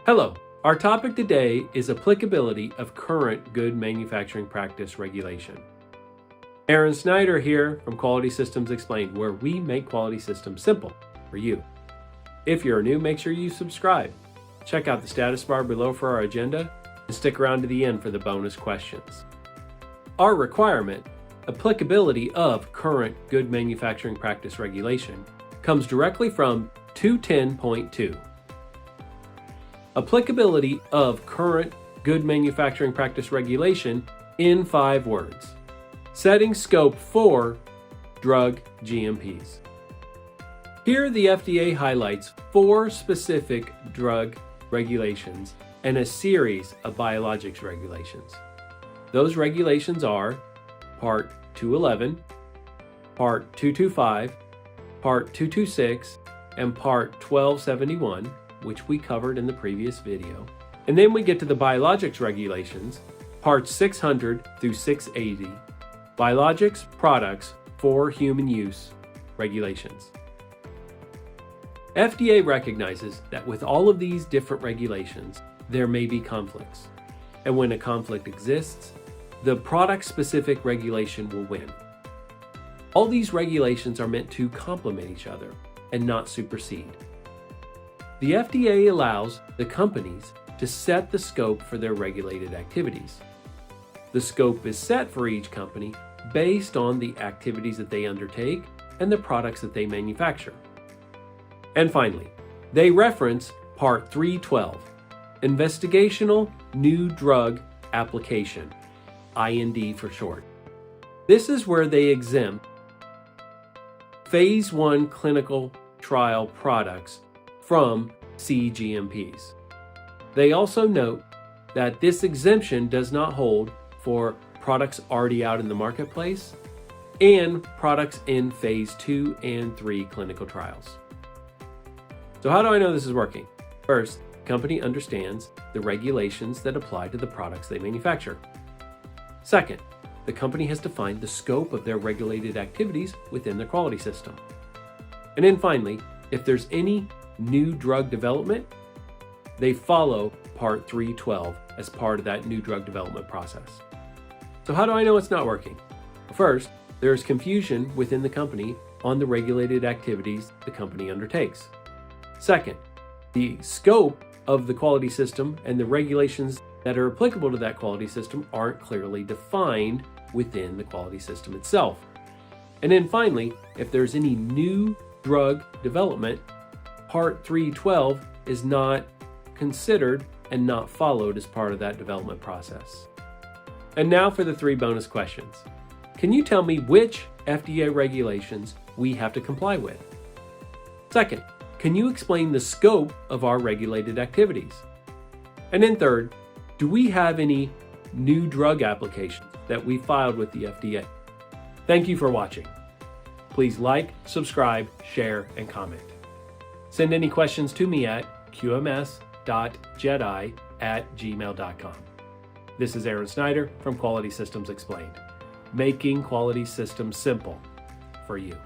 Hello, our topic today is applicability of current good manufacturing practice regulation. Aaron Snyder here from Quality Systems Explained, where we make quality systems simple for you. If you're new, make sure you subscribe. Check out the status bar below for our agenda and stick around to the end for the bonus questions. Our requirement, applicability of current good manufacturing practice regulation, comes directly from 210.2. Applicability of current good manufacturing practice regulation in 5 words. Setting scope for drug GMPs. Here the FDA highlights 4 specific drug regulations and a series of biologics regulations. Those regulations are Part 211, Part 225, Part 226, and Part 1271, which we covered in the previous video. And then we get to the biologics regulations, Parts 600 through 680, biologics products for human use regulations. FDA recognizes that with all of these different regulations, there may be conflicts. And when a conflict exists, the product-specific regulation will win. All these regulations are meant to complement each other and not supersede. The FDA allows the companies to set the scope for their regulated activities. The scope is set for each company based on the activities that they undertake and the products that they manufacture. And finally, they reference Part 312, Investigational New Drug Application, IND for short. This is where they exempt Phase 1 clinical trial products from cGMPS. They also note that this exemption does not hold for products already out in the marketplace and products in Phase 2 and 3 clinical trials. So how do I know this is working? First, the company understands the regulations that apply to the products they manufacture. Second, the company has defined the scope of their regulated activities within their quality system. And then finally, if there's any new drug development, they follow Part 312 as part of that new drug development process. So how do I know it's not working? Well, first, there's confusion within the company on the regulated activities the company undertakes. Second, the scope of the quality system and the regulations that are applicable to that quality system aren't clearly defined within the quality system itself. And then finally, if there's any new drug development, Part 312 is not considered and not followed as part of that development process. And now for the 3 bonus questions. Can you tell me which FDA regulations we have to comply with? Second, can you explain the scope of our regulated activities? And then third, do we have any new drug applications that we filed with the FDA? Thank you for watching. Please like, subscribe, share, and comment. Send any questions to me at qms.jedi@gmail.com. This is Aaron Snyder from Quality Systems Explained, making quality systems simple for you.